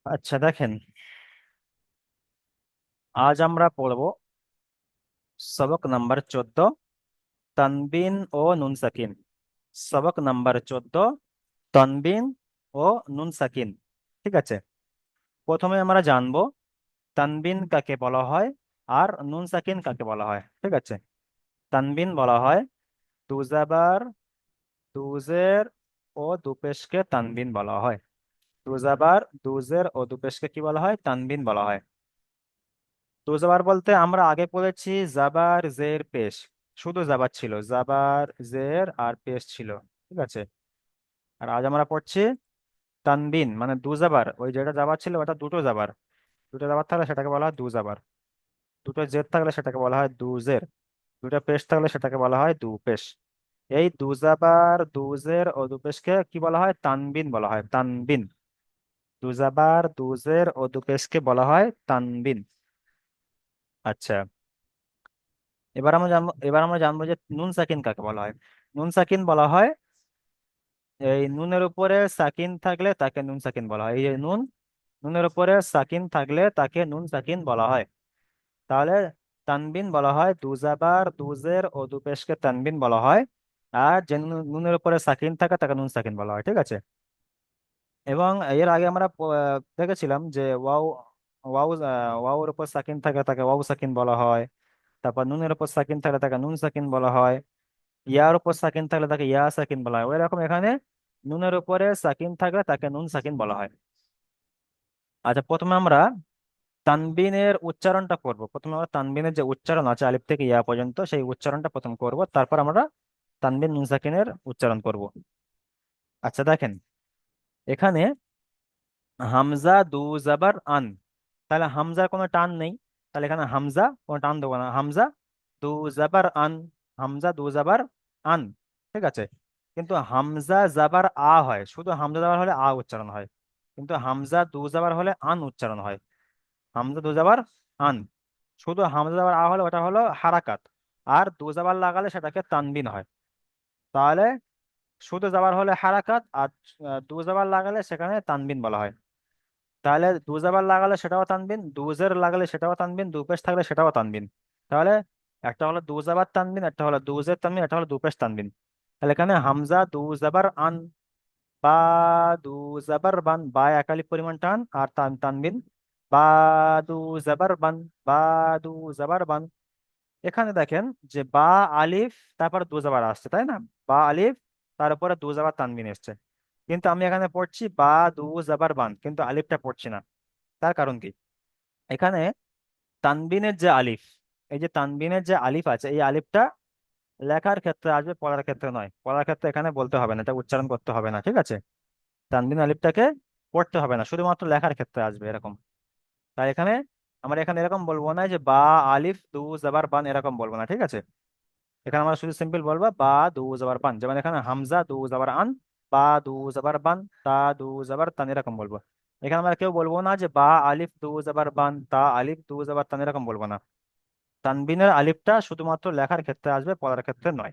আচ্ছা দেখেন, আজ আমরা পড়ব সবক নাম্বার 14, তানবিন ও নুন সাকিন। সবক নাম্বার 14, তানবিন ও নুন সাকিন। ঠিক আছে, প্রথমে আমরা জানবো তানবিন কাকে বলা হয় আর নুন সাকিন কাকে বলা হয়। ঠিক আছে, তানবিন বলা হয় দুজাবার, দুজের ও দুপেশকে তানবিন বলা হয়। দুজাবার, দুজের ও দুপেশকে কি বলা হয়? তানবিন বলা হয়। দুজাবার বলতে আমরা আগে পড়েছি জাবার জের পেশ। শুধু জাবার ছিল, জাবার জের আর পেশ ছিল। ঠিক আছে, আর আজ আমরা পড়ছি তানবিন, মানে দুজাবার। ওই যেটা জাবার ছিল ওটা দুটো জাবার। দুটো জাবার থাকলে সেটাকে বলা হয় দুজাবার। দুটো জের থাকলে সেটাকে বলা হয় দুজের। দুটো পেশ থাকলে সেটাকে বলা হয় দুপেশ। এই দুজাবার, দুজের ও দুপেশকে কি বলা হয়? তানবিন বলা হয়, তানবিন। দুজাবার, দুজের ও দুপেশকে বলা হয় তানবিন। আচ্ছা, এবার আমরা জানবো যে নুন সাকিন কাকে বলা হয়। নুন সাকিন বলা হয় এই নুনের উপরে সাকিন থাকলে তাকে নুন সাকিন বলা হয়। এই যে নুন, নুনের উপরে সাকিন থাকলে তাকে নুন সাকিন বলা হয়। তাহলে তানবিন বলা হয় দুজাবার, দুজের ও দুপেশকে তানবিন বলা হয়। আর যে নুনের উপরে সাকিন থাকে তাকে নুন সাকিন বলা হয়। ঠিক আছে, এবং এর আগে আমরা দেখেছিলাম যে ওয়াও, ওয়াও ওয়াওর উপর সাকিন থাকে তাকে ওয়াও সাকিন বলা হয়। তারপর নুনের উপর সাকিন থাকলে তাকে নুন সাকিন বলা হয়। ইয়ার উপর সাকিন থাকলে তাকে ইয়া সাকিন বলা হয়। ওই রকম এখানে নুনের উপরে সাকিন থাকলে তাকে নুন সাকিন বলা হয়। আচ্ছা, প্রথমে আমরা তানবিনের উচ্চারণটা করব। প্রথমে আমরা তানবিনের যে উচ্চারণ আছে আলিফ থেকে ইয়া পর্যন্ত, সেই উচ্চারণটা প্রথম করব, তারপর আমরা তানবিন নুন সাকিনের উচ্চারণ করব। আচ্ছা দেখেন, এখানে হামজা দু জাবার আন, তাহলে হামজার কোনো টান নেই। তাহলে এখানে হামজা কোনো টান দেবো না। হামজা দু জাবার আন, হামজা দু জাবার আন। ঠিক আছে, কিন্তু হামজা জাবার আ হয়। শুধু হামজা জাবার হলে আ উচ্চারণ হয়, কিন্তু হামজা দু জাবার হলে আন উচ্চারণ হয়। হামজা দু জাবার আন, শুধু হামজা জাবার আ হলে ওটা হলো হারাকাত, আর দু জাবার লাগালে সেটাকে তানবিন হয়। তাহলে শুধু জাবার হলে হারাকাত, আর দু জাবার লাগালে সেখানে তানবিন বলা হয়। তাহলে দুজাবার লাগালে সেটাও তানবিন, দুজের লাগালে সেটাও তানবিন, দুপেশ থাকলে সেটাও তানবিন। তাহলে একটা হলো দুজাবার তানবিন, একটা হলো দুজের তানবিন, একটা হলো দুপেশ তানবিন। তাহলে এখানে হামজা দুজাবার আন, বা দুজাবার বান, বা একালিক পরিমাণ টান আর তানবিন। বা দুজাবার বান, বা দুজাবার বান। এখানে দেখেন যে বা আলিফ, তারপর দুজাবার আসছে, তাই না? বা আলিফ, তার উপরে দুজাবার তানবিন এসছে। কিন্তু আমি এখানে পড়ছি বা দুজাবার বান, কিন্তু আলিফটা পড়ছি না। তার কারণ কি? এখানে তানবিনের যে আলিফ, এই যে তানবিনের যে আলিফ আছে, এই আলিফটা লেখার ক্ষেত্রে আসবে, পড়ার ক্ষেত্রে নয়। পড়ার ক্ষেত্রে এখানে বলতে হবে না, এটা উচ্চারণ করতে হবে না। ঠিক আছে, তানবিন আলিফটাকে পড়তে হবে না, শুধুমাত্র লেখার ক্ষেত্রে আসবে এরকম। তাই এখানে আমরা এখানে এরকম বলবো না যে বা আলিফ দু জাবার বান, এরকম বলবো না। ঠিক আছে, এখানে আমরা শুধু সিম্পল বলবো বা দু জাবার বান। যেমন এখানে হামজা দু জাবার আন, বা দু জাবার বান, তা দু জাবার তান, এরকম বলবো। এখানে আমরা কেউ বলবো না যে বা আলিফ দু জাবার বান, তা আলিফ দু জাবার তান, এরকম বলবো না। তানবিনের আলিফটা শুধুমাত্র লেখার ক্ষেত্রে আসবে, পড়ার ক্ষেত্রে নয়।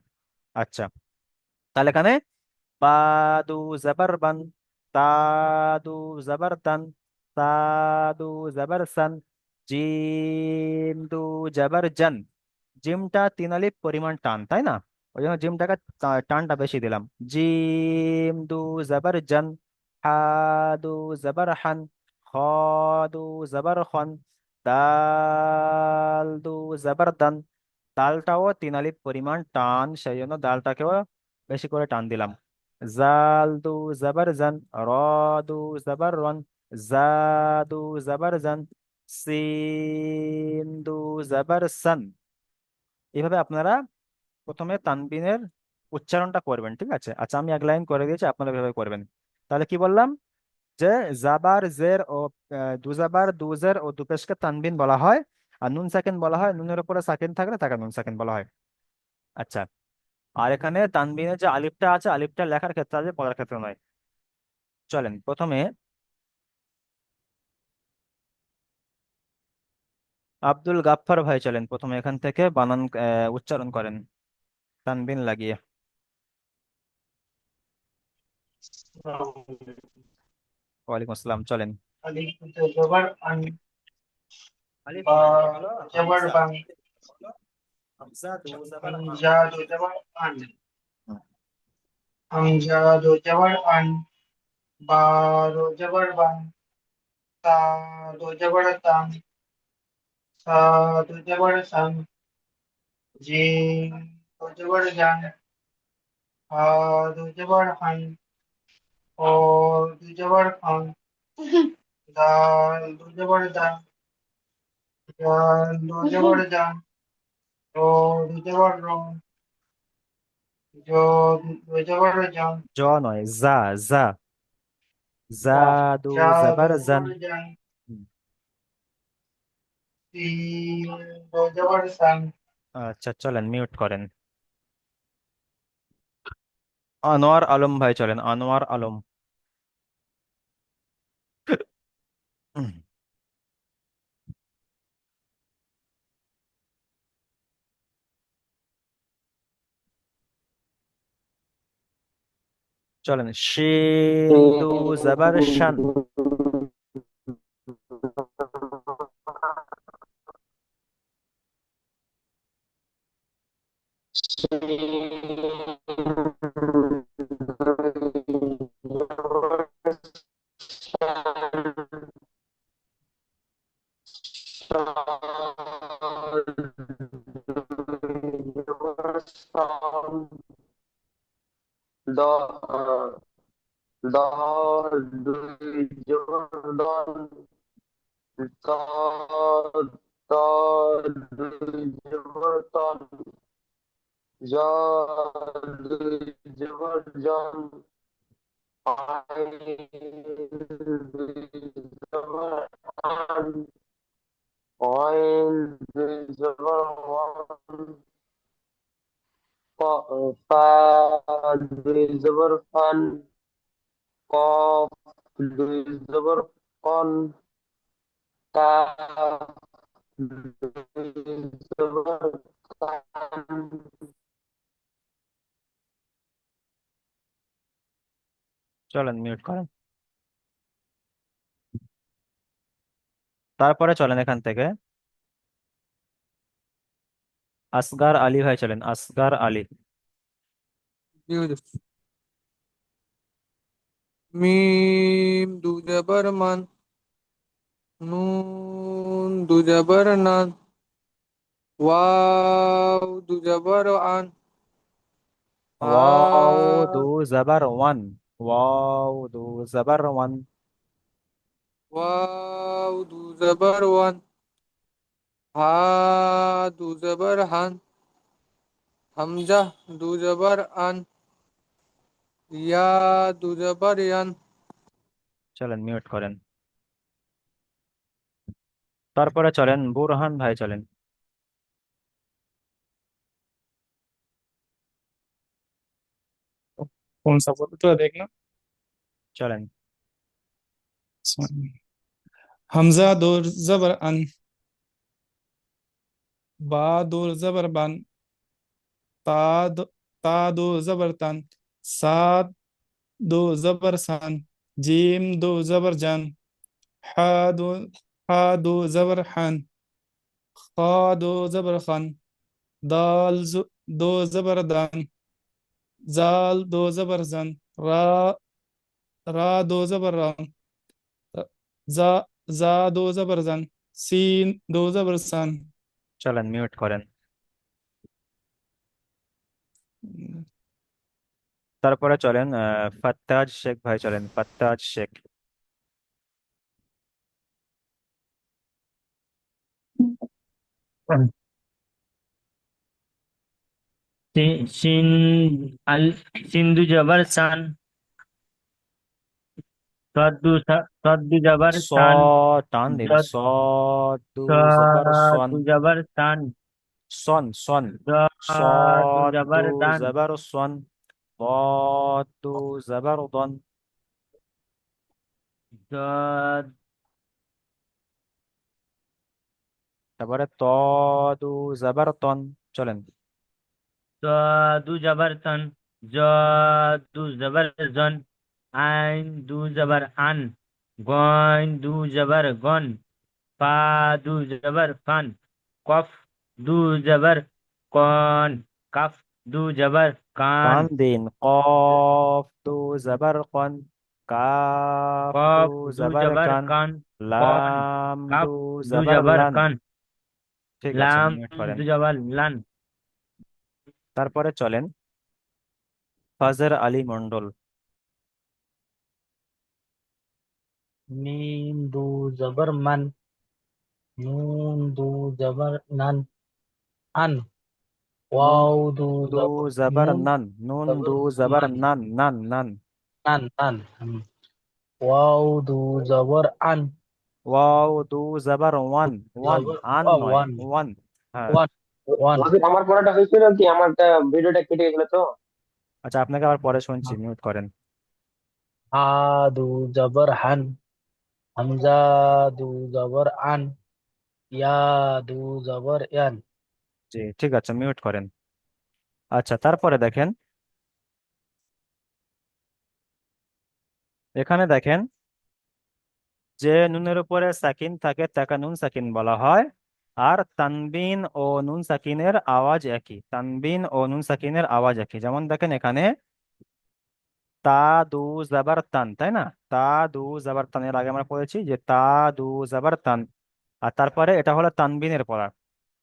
আচ্ছা, তাহলে এখানে বা দু জাবার বান, তা দু জাবার তান, তা দু জাবার সান, জিম দু জাবার জান। জিমটা তিন আলিফ পরিমাণ টান, তাই না? ওই জন্য জিমটাকে টানটা বেশি দিলাম। জিম দু জাবার জান, হা দু জাবার হান, খ দু জাবার খন, দাল দু জাবার দান। দালটাও তিন আলিফ পরিমাণ টান, সেই জন্য দালটাকেও বেশি করে টান দিলাম। জাল দু জাবার জান, র দু জাবার রন, জা দু জাবার জান, সিন দু জাবার সান। এইভাবে আপনারা প্রথমে তানবিনের উচ্চারণটা করবেন। ঠিক আছে, আচ্ছা আমি এক লাইন করে দিয়েছি, আপনারা এভাবে করবেন। তাহলে কি বললাম? যে জাবার জের ও দুজাবার, দুজের ও দুপেশকে তানবিন বলা হয়। আর নুন সাকিন বলা হয় নুনের উপরে সাকিন থাকলে তাকে নুন সাকিন বলা হয়। আচ্ছা, আর এখানে তানবিনের যে আলিফটা আছে, আলিফটা লেখার ক্ষেত্রে আছে, পড়ার ক্ষেত্রে নয়। চলেন প্রথমে আব্দুল গাফফার ভাই, চলেন প্রথমে এখান থেকে বানান উচ্চারণ করেন তানবিন লাগিয়ে। ওয়ালাইকুম আসসালাম, চলেন। আলিফ জবর আন, আলিফ বা নয়, এটা হলো জবর হামজা। বান, হলো হামজা দু জবর হাম। হামজা জবর আন, হুম। হামজা জবর আন, বা জবর বান, তা জবর তান, সা জবর সান, জিম জবর জান, হা জবর হান, ও জবর খান, দাল জবর দান, জাল জবর জান, র জবর রং, জ জবর জন, জ নয়, জা। জা। জা যা দু যা জবর জান। জবর জান, হুম। সিন জবর সান, আচ্ছা, চলেন মিউট করেন। আনোয়ার আলম ভাই চলেন, আনোয়ার আলম। হুম। চলেন, শিন দু জবর শান। ড ড দুই জবর ডন, ত ত দুই জবর তন, জ দুই জবর জন, আইন দুই জবর আন, অইন দুই জবর ওয়ান, ফা দুই জবর ফান, কফ দুই জবর কন, কাফ দুই জবর কান। চলেন মিউট করেন। তারপরে চলেন এখান থেকে আসগার আলী ভাই চলেন, আসগার Ali. Yunus. Mim du jabar man, nun du jabar nan, waw du jabar an, wow ha দু জবর ওয়ান। ওয়াও দু জবর one. waw du jabar wan, ha du jabar han, hamzah du jabar an, ya du jabar yan. চলেন mute করেন। তারপরে চলেন বুরহান ভাই চলেন। कौन सा बोल तो देखना। চলেন। हमजा दो जबर अन, बा दो जबर बन, ता दो, ता दो जबर तन, सा दो जबर सन, जीम दो जबर जन, हा दो, हा दो जबर हन, खा दो जबर खन, दो जबर दन, जाल दो जबर जन, रा रा दो जबर रन, जा जा दो जबर जन, सीन दो जबर सन। চলেন মিউট করেন। তারপরে চলেন ফাত্তাজ শেখ ভাই চলেন, ফাত্তাজ শেখ। সিন আল সিন্ধু জবর সান, সদ্দু জবর স সান, টান দিন, স দু জবর সন। সদু জবর সান, সন সন। স দু দু জবর দান, জবর সন। ضاد দু জবর দন। দদ তারপরে ত দু জবর তন। চলেন। দু জবর তন, জ দু জবর জন, আইন দু জবর আন, গইন দু জবর গন, ফা দু জবর ফান, কফ দু জবর কন, কাফ দু জবর কান, কান দিন, কফ দু জবর কন, কাফ দু কফ দু জবর জবর কান, কান, কন, লাম দু কাফ দু জবর জবর লান। কান, ঠিক আছে, লাম মিউট করেন। দু জবর লান। তারপরে চলেন ফজর আলী মন্ডল। মিম দু জবর মান, নুন দু জবর নান, আন, নুন ওয়াও দু দু জবর জবর নুন, নান, নুন জবর দু জবর মান, নান, নান নান। নান নান, ওয়াও দু জবর আন, ওয়াও দু জবর ওয়ান, ওয়ান, জবর আন নয়, ওয়ান, ওয়ান। হ্যাঁ। One, one. আমার পড়াটা হয়েছিল কি, আমারটা ভিডিওটা কেটে গেছিল তো। আচ্ছা, আপনাকে আবার পরে শুনছি, মিউট করেন। হা দু জবর হান, হামজা দু জবর আন, ইয়া দু জবর ইয়ান। জি, ঠিক আছে, মিউট করেন। আচ্ছা, তারপরে দেখেন, এখানে দেখেন যে নুনের উপরে সাকিন থাকে তাকে নুন সাকিন বলা হয়। আর তানবিন ও নুন সাকিনের আওয়াজ একই, তানবিন ও নুন সাকিনের আওয়াজ একই। যেমন দেখেন এখানে তা দু জাবার তান, তাই না? তা দু জাবার তান, এর আগে আমরা পড়েছি যে তা দু জাবার তান। আর তারপরে এটা হলো তানবিনের পড়া,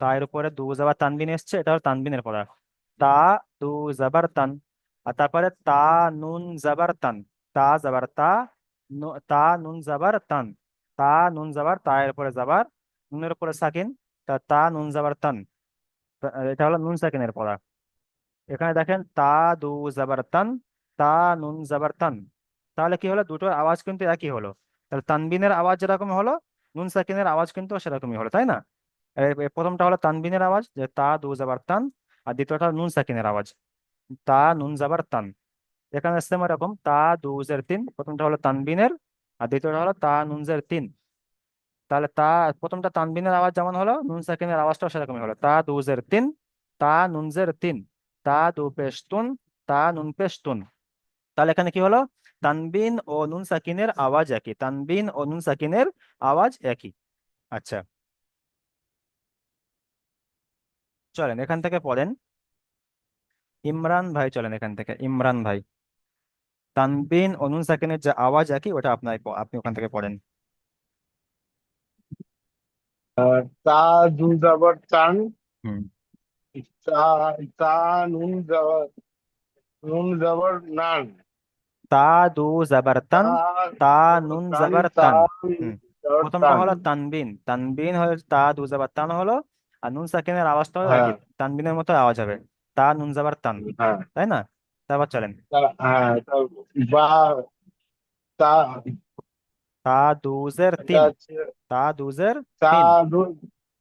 তা এর উপরে দু জাবার তানবিন এসছে, এটা হলো তানবিনের পড়া। তা দু জাবার তান। আর তারপরে তা নুন জাবার তান, তা জাবার তা, তা নুন জাবার তান, তা নুন জাবার, তা এর উপরে জাবার, নুনের উপরে সাকিন, তা তা নুন জাবার তান। এটা হলো নুন সাকিনের পড়া। এখানে দেখেন তা দু জাবার তান, তা নুন জাবার তান। তাহলে কি হলো, দুটোর আওয়াজ কিন্তু একই হলো। তাহলে তানবিনের আওয়াজ যেরকম হলো, নুন সাকিনের আওয়াজ কিন্তু সেরকমই হলো, তাই না? প্রথমটা হলো তানবিনের আওয়াজ, যে তা দু জাবার তান। আর দ্বিতীয়টা নুন সাকিনের আওয়াজ, তা নুন জাবার তান। এখানে সেম এরকম তা দু জের তিন, প্রথমটা হলো তানবিনের, আর দ্বিতীয়টা হলো তা নুন জের তিন। তাহলে প্রথমটা তানবিনের আওয়াজ যেমন হলো, নুন সাকিনের আওয়াজটাও সেরকমই হলো, তা দু জের তিন, তা নুন জের তিন, তা দু পেশতুন, তা নুন পেশতুন। তাহলে এখানে কি হলো, তানবিন ও নুন সাকিনের আওয়াজ একই, তানবিন ও নুন সাকিনের আওয়াজ একই। আচ্ছা, চলেন এখান থেকে পড়েন। ইমরান ভাই, চলেন এখান থেকে, ইমরান ভাই, তানবিন ও নুন সাকিনের যে আওয়াজ একই, ওটা আপনি ওখান থেকে পড়েন। তা দু জবর তান, হুম। তা তা নুন জবর নান, তা দু জাবার তা তান, তা জবর নুন তান, জাবার তা তান। নুন হুম। জবর প্রথমটা তান। হলো তানবিন, তানবিন হলো তা দু জাবার তান হলো। আর নুন সাকিনের আওয়াজটাও একই, হ্যাঁ, তানবিনের মতো আওয়াজ হবে, তা নুন জাবার তান, হ্যাঁ, তাই না? তারপর চলেন হ্যাঁ, বা তা, তা দুজের এটা তিন, হচ্ছে তা দুজের তা তিন। দু,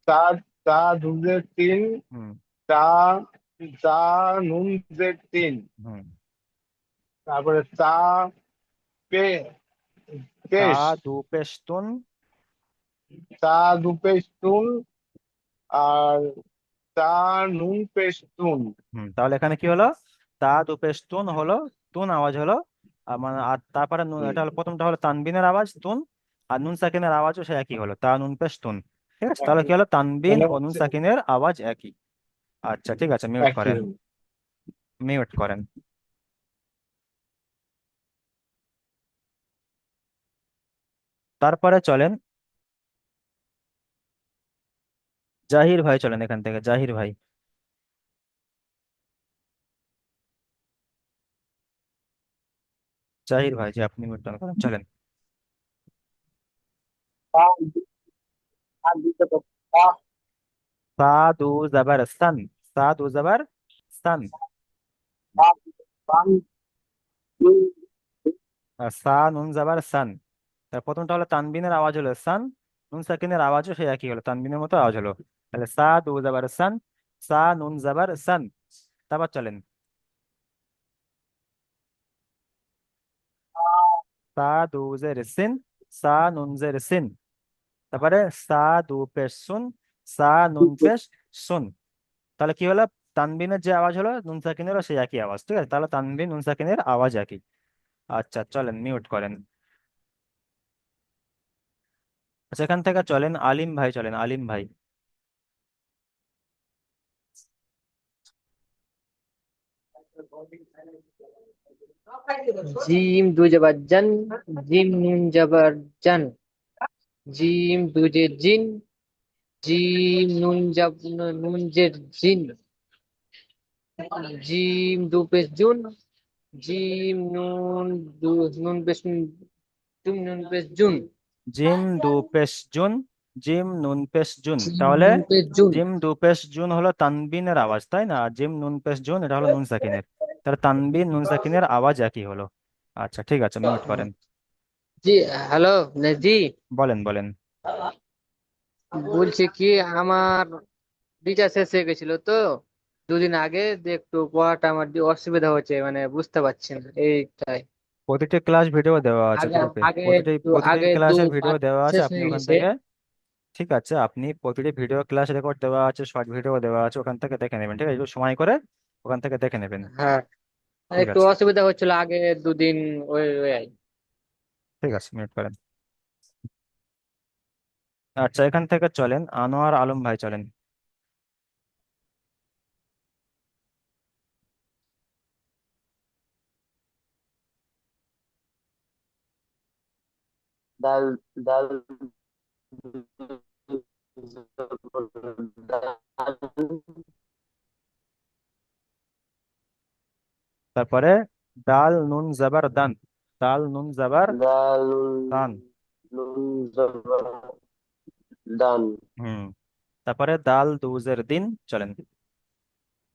তা তা দুজের তিন, হুম। তা তা নুন জের তিন, হুম। তারপরে তা পে তা পেশ, দু পেশতুন। তা দু পেশতুন, আর তা নুন পেশতুন। তাহলে এখানে কি হলো, তা দু পেশতুন হলো, তুন আওয়াজ হলো। মানে আর তারপরে এটা হলো, প্রথমটা হলো তানবিনের আওয়াজ তুন, আর নুন সাকিনের আওয়াজও সে একই হলো, তা নুন পেশতুন। ঠিক আছে, তাহলে কি হলো, তানবিন মানে ও নুন হচ্ছে সাকিনের আওয়াজ একই। আচ্ছা, ঠিক আছে, মিউট একই। করেন, মিউট করেন। তারপরে চলেন জাহির ভাই, চলেন এখান থেকে, জাহির ভাই, জাহির ভাই, যে আপনি মিউট করেন, চলেন। তা তা দিতে পারো। তা সা দু জাবার সান, সা দু জাবার সান। তা তান, আর সা নুন জাবার সান। তার প্রথমটা হলো তানবিনের আওয়াজ হলো সান, নুন সাকিনের আওয়াজও সেই একই হলো, তানবিনের মতো আওয়াজ হলো। তাহলে সা দু জাবার সান, সা নুন জাবার সান। তারপর চলেন সা দু জের সিন, সা নুন জের সিন। তারপরে সা দু পেশ সুন, সা নুন পেশ সুন। তাহলে কি হলো, তানবিনের যে আওয়াজ হলো নুন সাকিনেরও সেই একই আওয়াজ। ঠিক আছে, তাহলে তানবিন নুন সাকিনের আওয়াজ একই। আচ্ছা, চলেন মিউট করেন। আচ্ছা, এখান থেকে চলেন আলিম ভাই, চলেন আলিম ভাই। জিম দুই জান, জিম নুন জবর জান, জিম দুজের জিন, জিম নুন জের জিন, জিম দু পেশ জুন, জিম নুন পেশ নুন পেশ জুন, জিম দু পেশ জুন, জিম নুন পেশ জুন, জিম তাহলে নুন পেশ জুন। জিম দু পেশ জুন হলো তানবিনের আওয়াজ, তাই না? আর জিম নুন পেশ জুন এটা হলো নুন সাকিনের। তাহলে তানবিন নুন সাকিনের আওয়াজ একই হলো। আচ্ছা ঠিক আছে, মিউট করেন। জি, হ্যালো জি, বলেন বলেন। বলছি কি আমার রিচার্জ শেষ হয়ে গেছিল তো দুদিন আগে, যে একটু পড়াটা আমার যে অসুবিধা হচ্ছে, মানে বুঝতে পারছি না এইটাই। প্রতিটি ক্লাস ভিডিও দেওয়া আছে আগে গ্রুপে, আগে প্রতিটি প্রতিটি আগে দু ক্লাসের ভিডিও পার্ট দেওয়া আছে, শেষ আপনি হয়ে ওখান গেছে। থেকে, ঠিক আছে, আপনি প্রতিটি ভিডিও ক্লাস রেকর্ড দেওয়া আছে, শর্ট ভিডিও দেওয়া আছে, ওখান থেকে দেখে নেবেন, ঠিক আছে, একটু সময় করে ওখান থেকে দেখে নেবেন। হ্যাঁ, ঠিক একটু আছে, অসুবিধা হচ্ছিল আগে দুদিন, ওই ওই আর কি। ঠিক আছে, মিউট করেন। আচ্ছা, এখান থেকে চলেন আনোয়ার আলম ভাই, চলেন। দাল দাল তারপরে দাল নুন জবর দান, দাল নুন জবর দাল দান। নুন জবর দান, হুম, তারপরে দাল দুজের দিন, চলেন।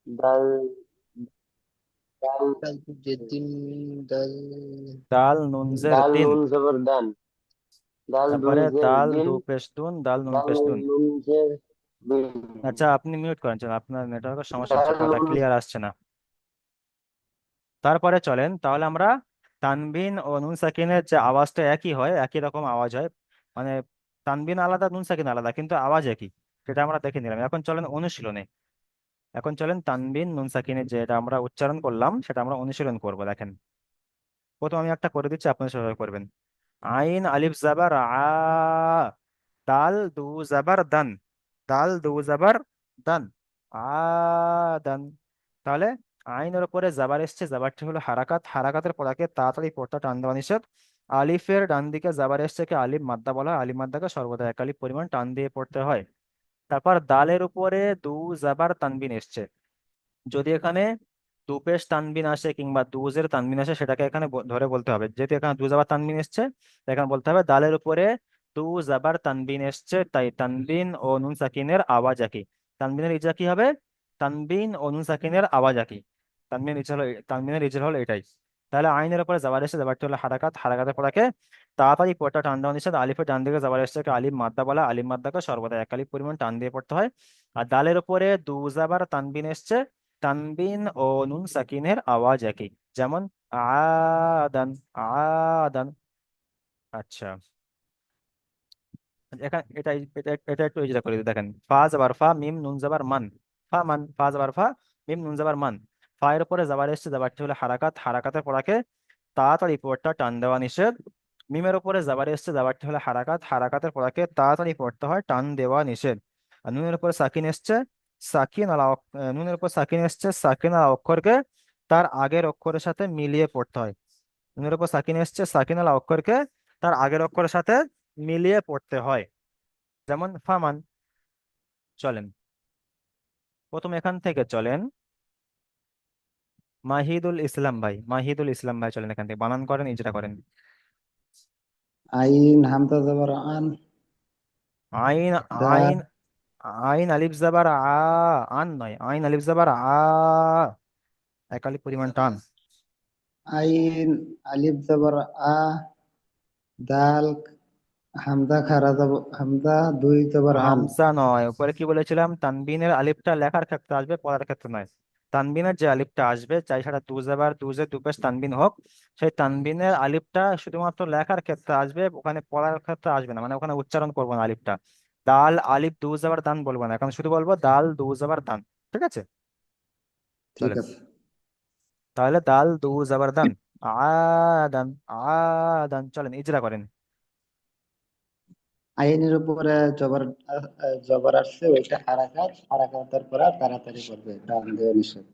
দাল দাল কাল যেদিন দল, দাল নুনজের দাল দিন, নুন জবর দান, দাল দুই তারপরে জের দাল দিন, দু পেশ দুন, দাল নুন দাল পেশ দুন। নুন জের দিন, আচ্ছা, আপনি মিউট করেন, চলেন, আপনার নেটওয়ার্কের সমস্যা হচ্ছে, দাল কথা নুন ক্লিয়ার আসছে না। তারপরে চলেন, তাহলে আমরা তানবিন ও নুন সাকিনের যে আওয়াজটা একই হয়, একই রকম আওয়াজ হয়, মানে তানবিন আলাদা নুন সাকিন আলাদা কিন্তু আওয়াজ একই, সেটা আমরা দেখে নিলাম। এখন চলেন অনুশীলনে। এখন চলেন তানবিন নুন সাকিনের যেটা আমরা উচ্চারণ করলাম সেটা আমরা অনুশীলন করব, দেখেন। প্রথম আমি একটা করে দিচ্ছি, আপনি সেভাবে করবেন। আইন আলিফ জাবার আ, দাল দু জাবার দান, দাল দু জাবার দান, আদান। তাহলে আইনের উপরে জাবার এসছে, জাবারটি হলো হারাকাত, হারাকাতের পড়াকে তাড়াতাড়ি পড়তে টান দেওয়া নিষেধ। আলিফের ডান দিকে জাবার এসছে কে আলিফ মাদ্দা বলা হয়, আলিফ মাদ্দাকে সর্বদা এক আলিফ পরিমাণ টান দিয়ে পড়তে হয়। তারপর দালের উপরে দু জাবার তানবিন এসছে, যদি এখানে দু পেশ তানবিন আসে কিংবা দুজের তানবিন আসে, সেটাকে এখানে ধরে বলতে হবে। যেহেতু এখানে দু জাবার তানবিন এসছে, তাই এখানে বলতে হবে দালের উপরে দু জাবার তানবিন এসছে, তাই তানবিন ও নুন সাকিনের আওয়াজ একই। তানবিনের ইজা কি হবে? তানবিন ও নুন সাকিনের আওয়াজ একই। তানবিনের ইজা হলো এটাই। তাহলে আইনের উপরে জাবার এসে, জাবারটি হলো হারাকাত, হারাকাতের পড়াকে তাড়াতাড়ি পড়টা টান দেওয়া নিষেধ। আলিফের ডান দিকে জাবার এসছে আলিফ মাদ্দা বলা, আলিফ মাদ্দাকে সর্বদা এক আলিফ পরিমাণ টান দিয়ে পড়তে হয়। আর দালের উপরে দু জাবার তানবিন এসছে, তানবিন ও নুন সাকিনের আওয়াজ একই, যেমন আদান, আদান। আচ্ছা, এখানে এটা একটু ইজরা করে দিই, দেখেন। ফা জাবার ফা, মিম নুন জাবার মান, ফা মান, ফা জাবার ফা, মিম নুন জাবার মান। ফা এর উপরে জাবার এসছে, জাবারটি হলো হারাকাত, হারাকাতের পড়াকে তাড়াতাড়ি পড়তে টান দেওয়া নিষেধ। মিমের উপরে জাবার এসছে, জাবারটি হলো হারাকাত, হারাকাতের পড়াকে তাড়াতাড়ি পড়তে হয়, টান দেওয়া নিষেধ। আর নুনের উপরে সাকিন এসছে, নুনের উপর সাকিন এসছে, সাকিন আলা অক্ষরকে তার আগের অক্ষরের সাথে মিলিয়ে পড়তে হয়। নুনের উপর সাকিন এসছে, সাকিন আলা অক্ষরকে তার আগের অক্ষরের সাথে মিলিয়ে পড়তে হয়, যেমন ফামান। চলেন প্রথম এখান থেকে চলেন মাহিদুল ইসলাম ভাই, মাহিদুল ইসলাম ভাই, চলেন এখান থেকে বানান করেন, ইজরা করেন। আইন হামজা জবর আন, আইন, দাল আইন, আইন আলিফ জাবার আন নয়, আইন আলিফ জাবার একালি পরিমাণ টান। আইন আলিফ জবর আ, দাল হামজা খারা যাব, হামজা দুই জবর আন, হামজা নয়, উপরে কি বলেছিলাম, তানবিনের আলিফটা লেখার ক্ষেত্রে আসবে, পড়ার ক্ষেত্রে নয়। তানবিনের যে আলিফটা আসবে, চাই সেটা দু জাবার দুজে দুপেশ তানবিন হোক, সেই তানবিনের আলিফটা শুধুমাত্র লেখার ক্ষেত্রে আসবে, ওখানে পড়ার ক্ষেত্রে আসবে না, মানে ওখানে উচ্চারণ করবো না আলিফটা। দাল আলিফ দু জাবার দান বলবো না, এখন শুধু বলবো দাল দু জাবার দান, ঠিক আছে? ঠিক চলেন, আছে। তাহলে দাল দু জাবার দান, আদান, আদান, চলেন ইজরা করেন। আইনের উপরে জবর আসছে, ওইটা হারাকাতের পরে তাড়াতাড়ি পড়বে, ডান দিয়ে নিষেধ।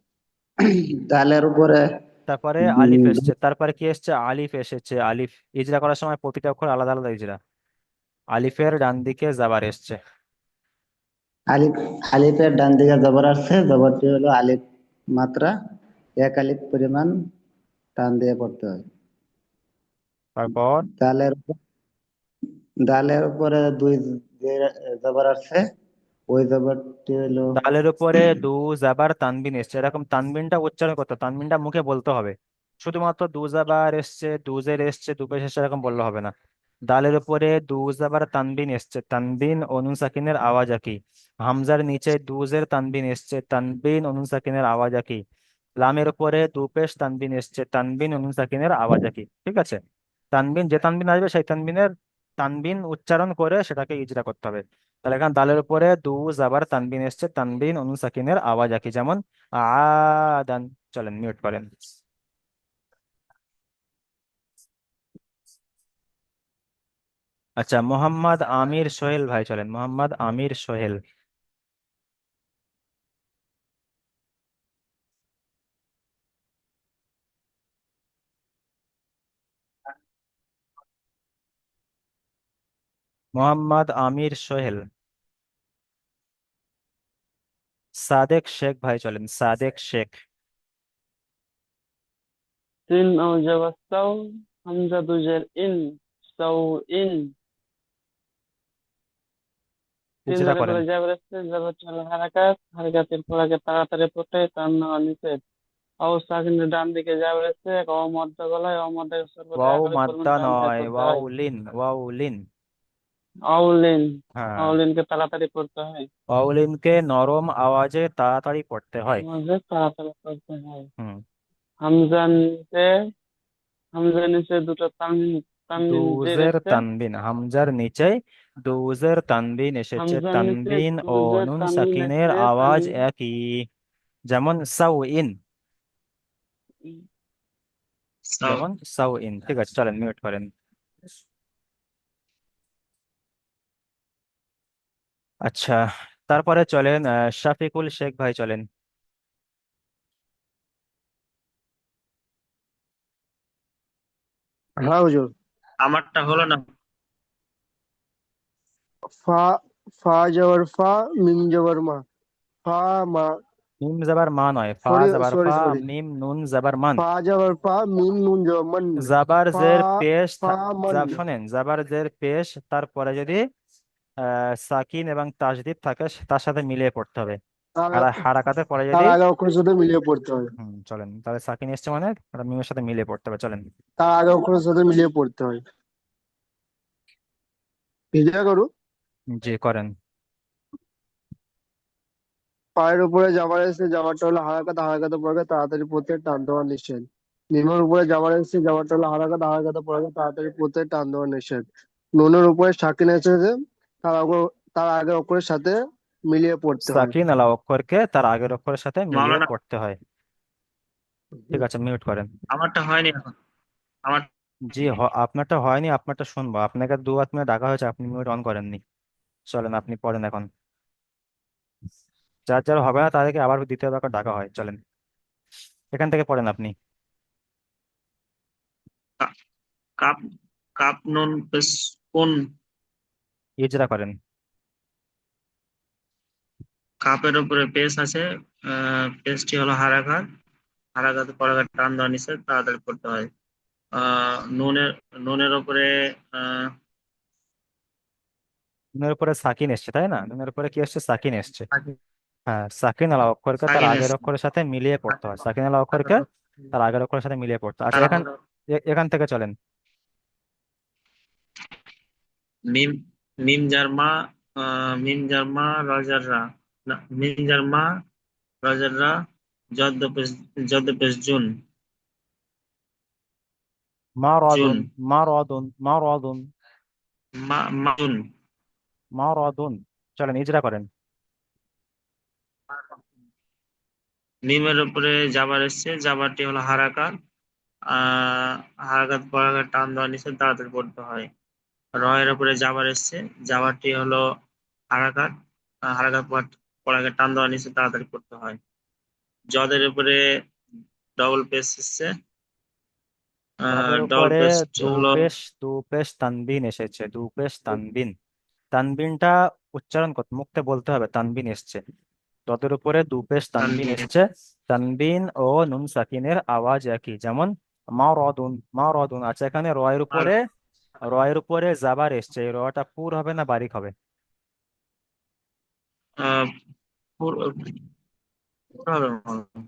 দালের উপরে তারপরে আলিফ উম, এসছে, তারপরে কি এসছে, আলিফ এসেছে। আলিফ ইজরা করার সময় প্রতিটা অক্ষর আলাদা আলাদা ইজরা। আলিফের ডান দিকে জাবার এসছে। আলিফ আলিফের ডান দিকে জবর আসছে, জবরটি হলো আলিফ মাত্রা, এক আলিফ পরিমাণ টান দিয়ে পড়তে হয়। তারপর দালের দালের উপরে দুই যে জবর আসছে, ওই জবরটি হলো দালের উপরে দু জাবার তানবিন এসছে। এরকম তানবিনটা উচ্চারণ করতে হবে, তানবিনটা মুখে বলতে হবে। শুধুমাত্র দু জাবার এসছে, দু জের এসছে, দু পেশ এসছে এরকম বললে হবে না। দালের উপরে দু জাবার তানবিন এসছে, তানবিন ও নুন সাকিনের আওয়াজ একই। হামজার নিচে দু জের তানবিন এসছে, তানবিন ও নুন সাকিনের আওয়াজ একই। লামের উপরে দু পেশ তানবিন এসছে, তানবিন ও নুন সাকিনের আওয়াজ একই। ঠিক আছে, তানবিন যে তানবিন আসবে সেই তানবিনের তানবিন উচ্চারণ করে সেটাকে ইজরা করতে হবে। তাহলে এখানে দালের উপরে দু জাবার তানবিন এসছে, তানবিন ও নুন সাকিনের আওয়াজ একই, যেমন আদান। চলেন মিউট করেন। আচ্ছা, মোহাম্মদ আমির সোহেল ভাই চলেন, মোহাম্মদ আমির সোহেল। মোহাম্মদ আমির সোহেল। সাদেক শেখ ভাই চলেন, সাদেক শেখ। সিন ও জবর সাউ, হামজা দুজের ইন, সাউ ইন। ইজরা সিনের করেন। উপরে জবর আসছে, জবর হলো হারাকাত, হারাকাতের পর আগে তাড়াতাড়ি পড়তে হয়, টান নেওয়া নিষেধ। অও সাকিনের ডান দিকে জবর আসছে, এক অ মধ্য গলায়, অ মধ্য সর্বদা ওয়াও আকারে পড়বেন, মাদ্দা টান দিয়ে নয়, পড়তে ওয়াও হয়। Lin, wow Lin. আউলিন, হ্যাঁ, আউলিনকে তাড়াতাড়ি পড়তে হয়, ওয়াও লিনকে নরম আওয়াজে তাড়াতাড়ি পড়তে হয়। আমাদের তাড়াতাড়ি পড়তে হয়। হুম। হামজা নিচে, হামজা নিচে দুটো তানবিন জের দুজের এসছে। তানবিন, হামজার নিচে দুজের তানবিন এসেছে, হামজার নিচে তানবিন ও দুজের নুন তানবিন সাকিনের এসছে, আওয়াজ একই, যেমন সাউ ইন। যেমন সাউ ইন। ঠিক আছে, চলেন মিউট করেন। আচ্ছা, তারপরে চলেন শাফিকুল শেখ ভাই চলেন। হ্যাঁ হুজুর। আমারটা হলো না। ফা, ফা জবর ফা, মিম জবর মা, ফা মা। মিম জাবার মা নয়, ফা সরি জাবার সরি ফা, সরি, মিম নুন জাবার মান। ফা জবর ফা, মিম নুন জবর মান। জাবার ফা, জের পেশ ফা মান। শোনেন, জাবার জের পেশ তারপরে যদি সাকিন এবং তাসদিদ থাকে তার সাথে মিলিয়ে পড়তে হবে। তার আর হারাকাতের পরে যদি তার আগে অক্ষরের সাথে মিলিয়ে পড়তে হয়। চলেন, তাহলে সাকিন এসছে মানে ওটা মিমের সাথে মিলিয়ে পড়তে হবে। চলেন। তার আগে অক্ষরের সাথে মিলিয়ে পড়তে হয়। হিজা করু। জি করেন। পায়ের উপরে জামার এসে, জামারটা হলো হারাকাত, হারাকাতে পড়বে, তাড়াতাড়ি পড়তে টান দেওয়া নিষেধ। নিমের উপরে জামার এসে, জামারটা হলো হারাকাত, হারাকাতে পড়বে, তাড়াতাড়ি পড়তে টান দেওয়া নিষেধ। নুনের উপরে সাকিন এসেছে, তার আগের অক্ষরের সাথে মিলিয়ে পড়তে হয়। সাকিন আলা অক্ষরকে তার আগের অক্ষরের সাথে মিলিয়ে মাওলানা, পড়তে হয়। ঠিক আছে, মিউট করেন। আমারটা হয়নি এখন। আমার জি আপনারটা হয়নি, আপনারটা শুনবো। আপনাকে 2 মিনিট ডাকা হয়েছে, আপনি মিউট অন করেননি। চলেন আপনি পড়েন এখন। যার যার হবে না তাদেরকে আবার দ্বিতীয়বার করে ডাকা হয়। চলেন, এখান থেকে পড়েন আপনি। কা- কাপ, কাপ নুন পেশ কোন। ইজরা করেন। কাপের উপরে পেশ আছে, পেশটি হলো হারাঘাত, হারাঘাত পরাঘাত টান দেওয়া নিষেধ, তাড়াতাড়ি পড়তে হয়। নুনের, নুনের উপরে আহ নুনের উপরে সাকিন এসছে তাই না? নুনের উপরে কি এসছে? সাকিন এসছে। সাকিন, হ্যাঁ, সাকিন আলা অক্ষরকে তার সাকিন আগের এসছে। অক্ষরের সাথে মিলিয়ে পড়তে হয়। সাকিন আলা অক্ষরকে তার আগের অক্ষরের সাথে মিলিয়ে পড়তে হয়। আচ্ছা, তার এখান থেকে চলেন। মিম, মিম জারমা, মিম জারমা রজার রা, না, মিম জারমা রজার রা, জদ পেশ জুন, জুন, মারাদুন, মারাদুন, মারাদুন, জুন। মারাদুন। চলেন ইজরা করেন। মিমের উপরে জাবার এসছে, জাবারটি হলো হারাকাত, হারাকাত পরাঘাত টান দেওয়া নিষেধ, তাড়াতাড়ি পড়তে হয়। র এর উপরে জাবার এসছে, জাবারটি হলো হারাকাত, হারাকাত পড়াকে টান দেওয়া নিচে তাড়াতাড়ি পড়তে হয়। জদের উপরে ডবল পেশ এসছে, জদের ডবল উপরে পেশ হলো দু পেশ তানবিন এসেছে, দু পেশ তানবিন। তানবিনটা উচ্চারণ করতে মুখে বলতে হবে তানবিন এসছে। জদের উপরে দু পেশ তানবিন তানবিন। এসছে। তানবিন ও নুন সাকিনের আওয়াজ একই, যেমন মারদুন, মারদুন। আচ্ছা, এখানে আর রয়ের উপরে জাবার এসছে, এই রটা পুর হবে না বারিক হবে? আহ, পুরো হবে মনে হয়।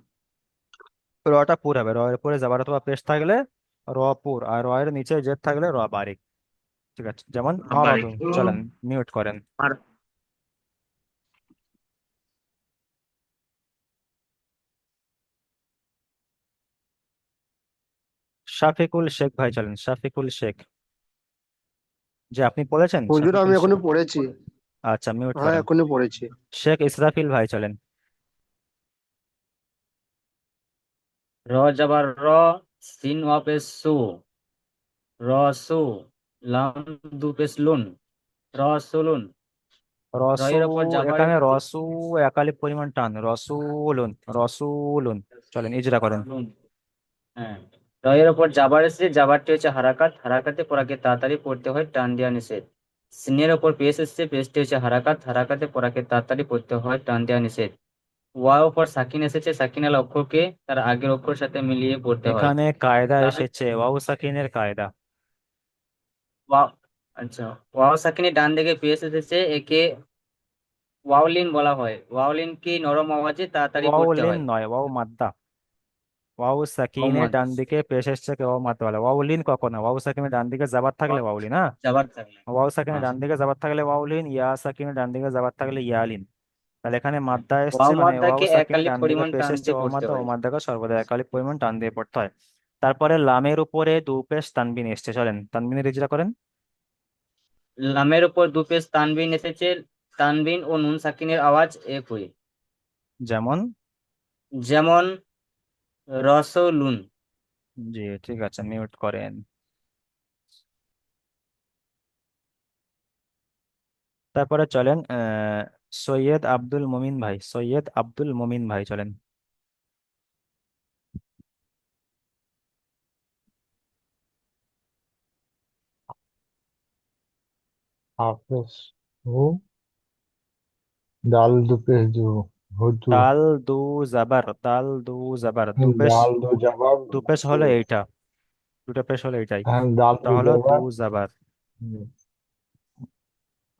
রটা পুর হবে, রয়ের উপরে জাবার অথবা পেশ থাকলে র পুর, আর রয়ের নিচে জেদ থাকলে র বারিক। ঠিক আছে, যেমন বাড়ি মারদুন। চলেন মিউট করেন। আর শাফিকুল শেখ ভাই চলেন, শাফিকুল শেখ। যে আপনি পড়েছেন হুজুর আমি শাফিকুল শেখ? এখনো পড়েছি। আচ্ছা, মিউট হ্যাঁ করেন। এখনো পড়েছি। শেখ ইসরাফিল ভাই চলেন। র জবর র, সিন ওয়াপেশ সু, রসু, লাম দু পেশ লুন, রসুলুন। রসু, রয়ের ওপর জাবার এখানে রসু একালিপ পরিমাণ টান, রসুলুন, রসুলুন। চলেন ইজরা করেন। লুন। হ্যাঁ, রয়ের ওপর জাবার এসেছে, জাবারটি হচ্ছে হারাকাত, হারাকাতে পড়াকে তাড়াতাড়ি পড়তে হয়, টান দেওয়া নিষেধ। সিনের ওপর পেশ এসেছে, পেশটি হচ্ছে হারাকাত, হারাকাতে পড়াকে তাড়াতাড়ি পড়তে হয়, টান দেওয়া নিষেধ। ওয়াও ওপর সাকিন এসেছে, সাকিনাল অক্ষরকে তার আগের অক্ষর সাথে মিলিয়ে পড়তে হয়। এখানে কায়দা তাহলে এসেছে ওয়াও সাকিনের কায়দা। ওয়াও, আচ্ছা, ওয়াও সাকিনের ডান দিকে পেশ এসেছে, একে ওয়াওলিন বলা হয়। ওয়াওলিন কি নরম আওয়াজে তাড়াতাড়ি ওয়াও পড়তে লিন হয়। নয়, ওয়াও মাদ্দা। ওয়াও ওয়াও সাকিনের মাদ, ডান দিকে পেশ এসছে কে ওয়াও মাদ্দা বলে। ওয়াও লিন কখন না, ওয়াও সাকিনের ডান দিকে জাবার থাকলে ওয়াও লিন, হ্যাঁ। জাবার থাকলে। ওয়াও সাকিনের হ্যাঁ, ডান দিকে জাবার থাকলে ওয়াও লিন, ইয়া সাকিনের ডান দিকে জাবার থাকলে ইয়া লিন। তাহলে এখানে মাদ্দা এসছে ওয়াও মানে ওয়াও মাদ্দাকে এক সাকিনের আলিফ ডান দিকে পরিমাণ পেশ টান এসছে দিয়ে ওয়াও পড়তে মাদ্দা, ও হয়। মাদ্দাকে সর্বদা একালিপ পরিমাণ টান দিয়ে পড়তে হয়। তারপরে লামের উপরে দু পেশ তানবিন এসছে, চলেন তানবিনের ইজরা করেন। লামের উপর দু পেশ তানবিন এসেছে, তানবিন ও নুন সাকিনের আওয়াজ একই। যেমন, যেমন রসুলুন। জি ঠিক আছে, মিউট করেন। তারপরে চলেন সৈয়দ আব্দুল মুমিন ভাই, সৈয়দ আব্দুল মুমিন ভাই চলেন। হাফেজ হু, দাল দু পেশ দু, হুজু। দাল দু জাবার, দাল দু জাবার, দু পেশ। দাল দু জবর দু পেশ দু, হলো এইটা, দুটা পেশ হলো এইটাই। হ্যাঁ দাল তা দু হলো দু জবর, জাবার। হুম,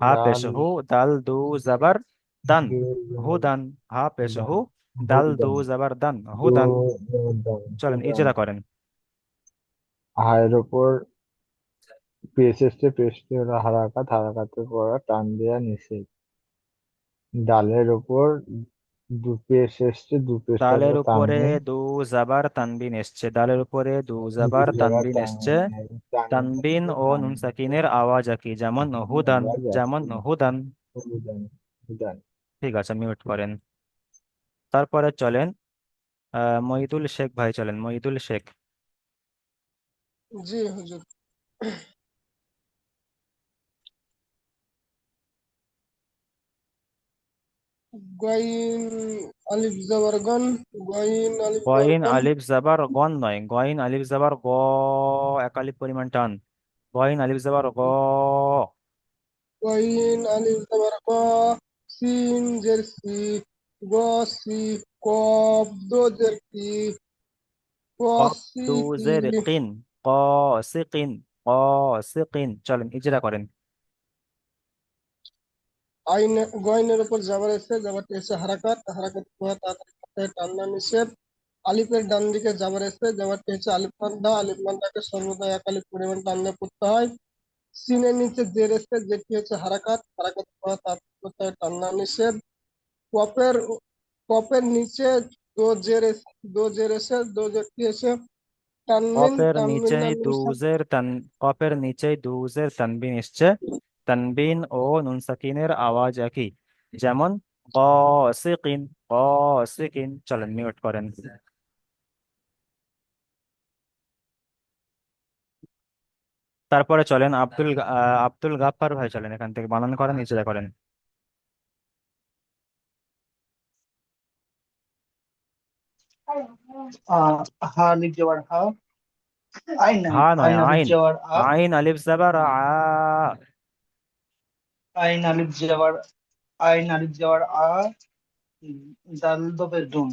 হা পেশ দাল হু, দাল দু জাবার দান, দু হু জবর দান। হা পেশ দান, হু, হু দাল দু দান, জাবার দান, হু দু দান। দান, হু চলেন দান। ইজরা করেন। হায়ের ওপর পেশ এসছে, পেশটি হলো হারাকাত, হারাকাতের পর টান দেওয়া নিষেধ। ডালের ওপর দু পেশ এসছে, দু পেশটা দালের হলো উপরে তানবিন, দু জাবার তানবিন এসছে, দালের উপরে দু দু জাবার জায়গা তানবিন এসছে। তানবিন তানবিন এসছে, ও নুন তানবিন সাকিনের আওয়াজ একই, যেমন হুদান, আওয়াজ যেমন আছে, হুদান। হু দান, হু দান। ঠিক আছে, মিউট করেন। তারপরে চলেন মহিদুল শেখ ভাই চলেন, মহিদুল শেখ। জি হুজুর। গয়িন আলিফ জবর গন, গয়িন আলিফ জবর গইন গন, আলিফ জাবার গন নয়, গইন আলিফ জাবার গ, এক আলিফ পরিমাণ টান। গইন আলিফ জাবার গ। গয়িন আলিফ জবর গ, সিন জের সি, গ সি, কব দো জের কি, ক কফ সি দু কি। জের কিন, ক সিকিন, ক সিকিন। চলেন ইজরা করেন। আইন, গয়নের উপর জাবার এসে, জাবারটি এসে হারাকাত, হারাকাত পড়া তাড়াতাড়ি করতে হয়, টান্না নিষেধ। আলিফের ডান দিকে জাবার এসে, জাবারটি হচ্ছে আলিফ মাদ্দা, আলিফ মাদ্দাকে সর্বদা এক আলিফ পরিমাণ টান্না পড়তে হয়। সিনের নিচে জের এসে, যেটি হচ্ছে হারাকাত, হারাকাত পড়া তাড়াতাড়ি করতে হয়, টান্না নিষেধ। কপের কপের নিচে দো জের এসে, দো জেরটি এসে তানমিন, কফের তানমিন নিচেই না নুন দুজের তান, কফের নিচেই দুজের তানবিন এসছে। তানবিন ও নুন সাকিনের আওয়াজ একই, যেমন ক সিকিন, ক সিকিন। চলেন মিউট করেন। তারপরে চলেন আব্দুল গাফফার ভাই চলেন, এখান থেকে বানান করেন, ইজরা করেন। হা লিখ যাওয়ার হা, আইন হা নয়, আইন আলিফ আইন। যাওয়ার আ, আইন আলিফ জাবার আ। আইন আলিফ যাওয়ার, আইন আলিফ যাওয়ার আ, দাল দপের দুন,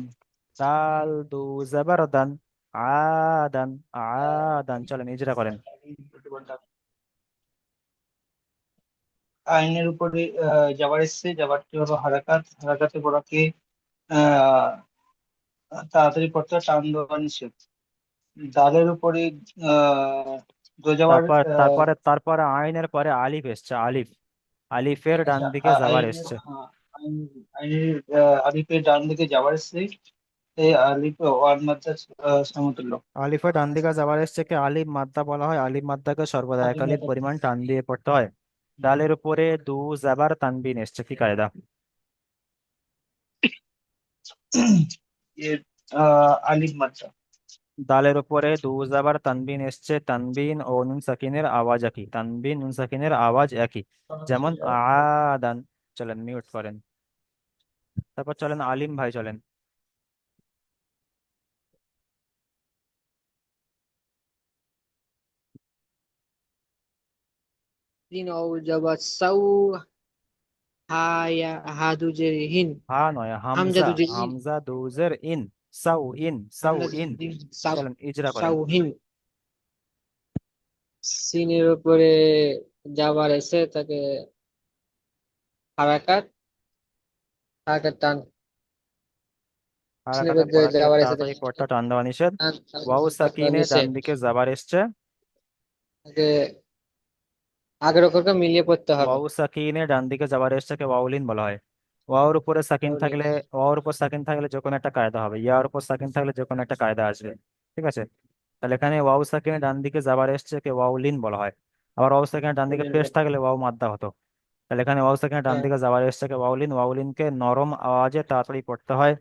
দাল দু জাবার দান। আদান। আদান চলেন, ইজরা করেন। আইনের উপরে যাবার এসছে, যাবারটি হলো হারাকাত, হারাকাতে পড়াকে আহ তাড়াতাড়ি পড়তে হয়, টান দেওয়া নিষেধ। দালের উপরে দো যাবার তারপরে আইনের পরে আলিফ এসছে, আলিফ। আলিফের ডান আচ্ছা, দিকে জাবার আইনের এসছে। আইনের আলিফের ডান দিকে যাবার এসছে, এই আলিফ ওয়ান মাত্রা সমতুল্য। আলিফের ডান দিকে যাবার এসছে কে আলিফ মাদ্দা বলা হয়। আলিফ মাদ্দাকে সর্বদা এক আলিফ আলিফ মাত্রা পরিমাণ টান দিয়ে পড়তে হয়। ডালের উপরে দু জাবার তানবিন এসছে, কি কায়দা? এর আলিফ মাত্রা। দালের উপরে দু জাবার তানবিন এসছে, তানবিন ও নুন সাকিনের আওয়াজ একই, তানবিন নুন সাকিনের আওয়াজ একই। যেমন আদান। চলেন মিউট করেন। তারপর চলেন আলিম ভাই চলেন। তিন ও যাবার সাউ, হায়া হাদুজের হিন, হা নয়, হামজা হামজা। দুজের ই, হামজা দুজের ইন। সাউ ইন, সাউ হামজা ইন। দুজের ই, সাউ, চলেন ইজরা করেন। সাউ হিন। সিনের উপরে যাবার এসে তাকে হারাকাত, হারাকাত টান। সিনের হারাকাতে উপরে পড়াকে যাবার এসে তাড়াতাড়ি পড়তে টান দেওয়া নিষেধ। ওয়াও সাকিনে ডান নিষেধ। দিকে যাবার এসছে। তাকে আগের অক্ষরকে মিলিয়ে পড়তে হবে। ওয়াও সাকিনে ডান দিকে যাবার এসছে কে ওয়াউলিন বলা হয়। ওয়াওর উপরে সাকিন তাহলে থাকলে, ওয়াওর উপর সাকিন থাকলে যে কোনো একটা কায়দা হবে, ইয়ার উপর সাকিন থাকলে যে কোনো একটা কায়দা আসবে। ঠিক আছে। তাহলে এখানে ওয়াও সাকিনে ডান দিকে যাবার এসছে কে ওয়াউলিন বলা হয়। আবার ওয়াও সাকিনে ডান দিকে পেশ থাকলে ওয়াও মাদ্দা হতো। তাহলে এখানে ওয়াও সাকিনে ডান হ্যাঁ, দিকে যাবার এসছে কে ওয়াউলিন, ওয়াউলিনকে নরম আওয়াজে তাড়াতাড়ি পড়তে হয়,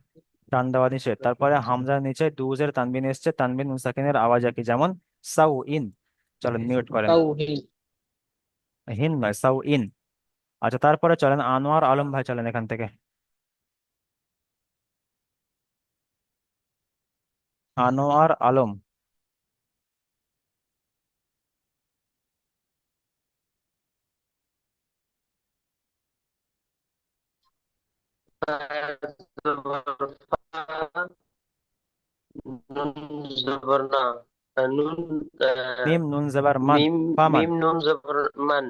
টান দেওয়া নিষেধ। তারপরে হামজার নিচে দুজের তানবিন এসছে, তানবিন নুন সাকিনের আওয়াজ একই, যেমন সাউ ইন। চলেন মিউট করেন। তাও হিন। হিন নয়, সাউ ইন। আচ্ছা তারপরে চলেন আনোয়ার আলম ভাই চলেন এখান থেকে। আনোয়ার আলম। নুন জবর না, নুন মিম নুন জবর মান। মিম, ফামান। মিম নুন জবর মান,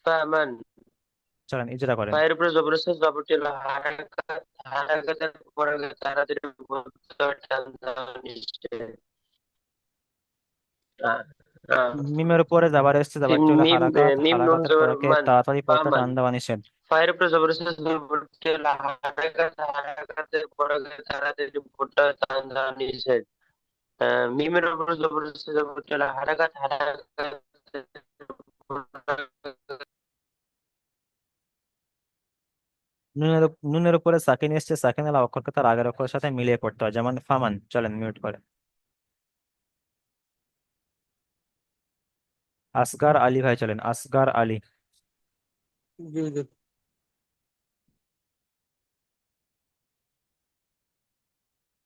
ফামান। চলেন ইজরা করেন। পায়ের উপরে জবর আছে, জবরটি হলো হারাকাত, হারাকাতের পরে তাড়াতাড়ি বলতে হয়, টান দেওয়া নিষেধ। আহ, আহ, মিমের উপরে যাবার এসছে, যাবারটি হলো মিম, হারাকাত, মিম নুন হারাকাতের জবর পরাকে মান, তাড়াতাড়ি পড়তে ফামান। টান দেওয়া নিষেধ। পায়ের উপরে জবর আছে, জবরটি হলো হারাকাত, হারাকাতের পরে তাড়াতাড়ি বলতে হয়, টান দেওয়া নিষেধ। মিমের উপরে জবর আছে, জবরটি হলো হারাকাত, হারাকাতের নুনের উপরে সাকিন এসছে, সাকিন আলা অক্ষরকে তার আগের অক্ষরের সাথে মিলিয়ে পড়তে হয়, যেমন ফামান। চলেন মিউট করেন। আসগার আলী ভাই চলেন, আসগার আলী। জি জি।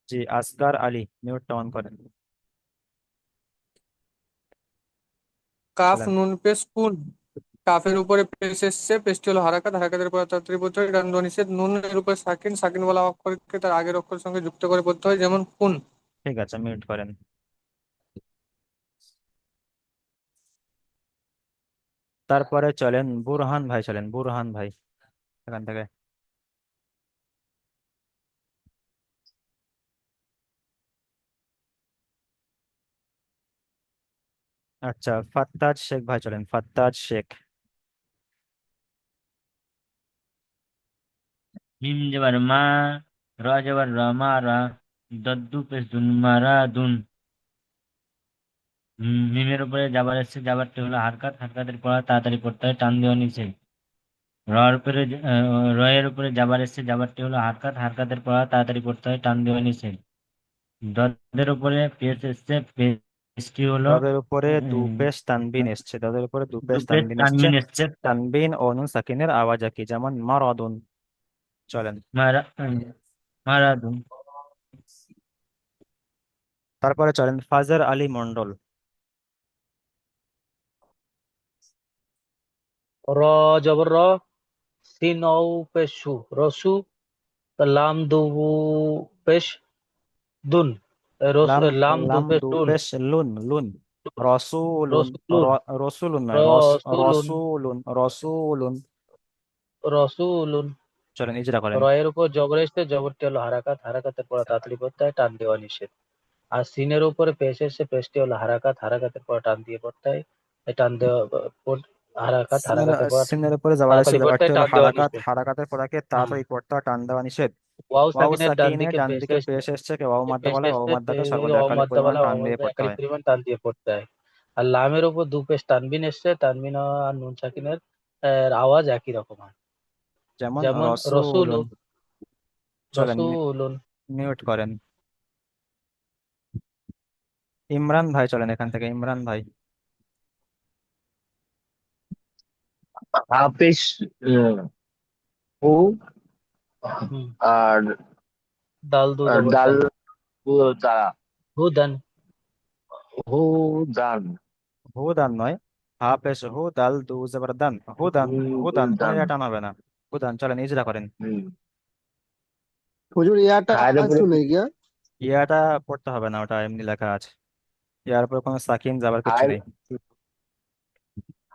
জি আসগার আলী, মিউটটা অন করেন। কাফ চলেন। নুন পেশ কুন, কাফের উপরে পেশ এসছে, পেশটি হলো হারাকাত, হারাকাতের পরে তাড়াতাড়ি পড়তে হয়, টান দেওয়া নিষেধ। নুনের উপরে সাকিন, সাকিন বলা অক্ষরকে তার আগের অক্ষরের সঙ্গে যুক্ত করে পড়তে হয়, যেমন কুন। ঠিক আছে, মিউট করেন। তারপরে চলেন বুরহান ভাই চলেন, বুরহান ভাই এখান থেকে। আচ্ছা ফাত্তাজ শেখ ভাই চলেন, ফাত্তাজ শেখ। মিম জবর মা, র জবর রমা রা, দদ্দু পেশ দুন মারা দুন। মিমের উপরে যাবার এসছে, যাবারটি হলো হারকাত, হারকাতের পড়া তাড়াতাড়ি পড়তে হয়, টান দেওয়া নিষেধ। রয়ের উপরে যাবার এসছে, যাবারটি হলো হারকাত, হারকাতের পড়া তাড়াতাড়ি পড়তে হয়, টান দেওয়া নিষেধ। দদের উপরে পেশ এসছে, পেশটি হলো তাদের উপরে দু উম, পেশ তানবিন এসছে, তাদের উপরে দু পেশ দুপেশ তানবিন এসছে। তানবিন এসছে। তানবিন ও নুন সাকিনের আওয়াজ একই, যেমন মারাদুন। চলেন মারাদুন। তারপরে চলেন ফাজার আলী মন্ডল। র জবর র, সিন ও পেশ সু, রসু। লাম দু পেশ দুন, লাম লাম দু লাম পেশ দু দুন, পেশ লুন লুন। রসুলুন রসুলুন, রসুলুন নয়, রসুলুন, রসুলুন রসুলুন। রসুলুন। চলেন ইজরা করেন। রয়ের উপর জবর এসছে, জবরটি হলো হারাকাত, হারাকাতের পর তাড়াতাড়ি পড়তে হয়, টান দেওয়া নিষেধ। আর সিনের উপরে পেশ এসছে, পেশটি হলো হারাকাত, হারাকাতের পর টান দিয়ে পড়তে হয়, এই টান দেওয়া হারাকাত, সিনের হারাকাতের পর সিনের উপরে যাবার এসে তাড়াতাড়ি পড়তে যাবারটি হয়, হলো টান দেওয়া হারাকাত, নিষেধ। হারাকাতের পরাকে হুম। তাড়াতাড়ি পড়তে হয়, টান দেওয়া নিষেধ। ওয়াও ওয়াও সাকিনের ডান সাকিনে দিকে ডান পেশ দিকে এসছে, পেশ এসছে, কে ওয়াও মাদ্দা পেশ বলে, ওয়াও এসছে, মাদ্দাকে সর্বদা একালিক অমাদ্দা পরিমাণ বলা, টান দিয়ে অমাদ্দা পড়তে একালিক হয়। পরিমাণ টান দিয়ে পড়তে হয়। আর লামের উপর দু পেশ তানবিন এসছে, তানবিন আর নুন সাকিনের আওয়াজ একই রকম হয়, যেমন যেমন রসুলু, রসুলুন। চলেন রসুলুন। মিউট করেন। ইমরান ভাই চলেন এখান থেকে, ইমরান ভাই। হাফেজ হু হুম। আর দাল দু জবর ডাল দান, দ্বারা হুদান। হু দান হুদান নয়, হা পেশ হু দাল দু জবর দান, হুদান। হুদান কোনো দান। টান হবে না। হুদান। চলেন ইজরা করেন। হুজুর ইয়াটা হায়ের উপরে শুনে গিয়া ইয়াটা পড়তে হবে না, ওটা এমনি লেখা আছে। ইয়ার উপর কোনো সাকিন যাবার কিছু হায়ের নেই। চলেন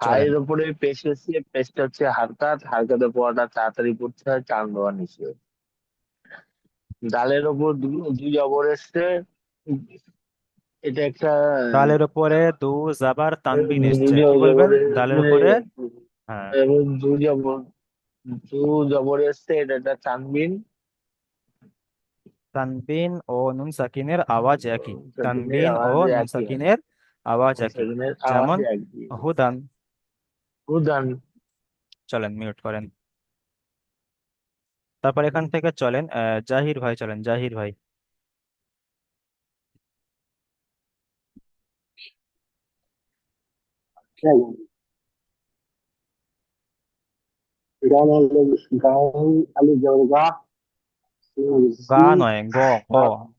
হায়ের উপরে পেশ এসছে, পেশটা হচ্ছে হারকাত, হারকাতের পড়াটা তাড়াতাড়ি পড়তে হয়, টান দেওয়া নিষেধ। ডালের ওপর দুই জবর এসছে, এটা একটা দালের উপরে দু জাবার তানবিন এসছে, দুই কি জবর বলবেন দালের উপরে? হ্যাঁ, এবং দু জবর এসছে, এটা একটা তানবিন। তানবিন ও নুন সাকিনের আওয়াজ একই। সাকিনের তানবিন ও আওয়াজ নুন একই হয়, সাকিনের আওয়াজ একই, সাকিনের আওয়াজ যেমন একই। হুদান। উদান চলেন মিউট করেন। তারপর এখান থেকে চলেন জাহির ভাই, চলেন জাহির ভাই। গান আলি জবরগা গা নয়, গ। গ।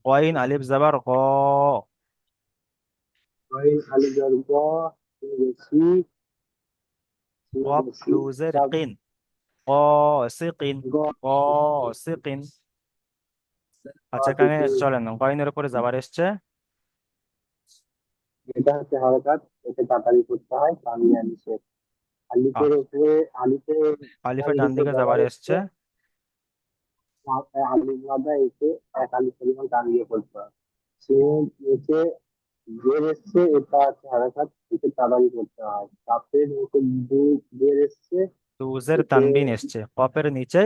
গইন আলিফ জাবার গ। আলি জবরগা কফ ক্লুজের কিন। ক সিকিন। ক সিকিন। আচ্ছা, এখানে চলেন গইনের উপরে যাবার এসছে। এটা হচ্ছে হরকাত, একে তাড়াতাড়ি করতে হয়, কামিয়া নিষেধ। আ- আলিফের উপরে আলিফের ডান উপর দিকে যাবার যাবার এসছে, এসছে। আলিফ মাদা এসে এক আলিফ পরিমাণ কামিয়ে করতে হয়। সে এসে বের এসছে, এটা হচ্ছে হরকাত, একে তাড়াতাড়ি করতে হয়। কাপের নিচে বের এসছে, তুজের একে তানবিন এসছে, কফের নিচে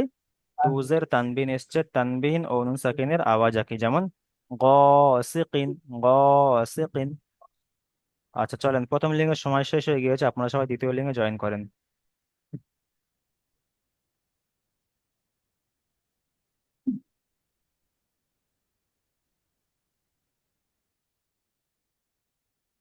তুজের তানবিন এসছে, তানবিন ও নুন সাকিনের আওয়াজ একই, যেমন গ সিকিন। গ সিকিন। আচ্ছা চলেন, প্রথম লিঙ্গের সময় শেষ হয়ে গিয়েছে, আপনারা সবাই দ্বিতীয় লিঙ্গে জয়েন করেন।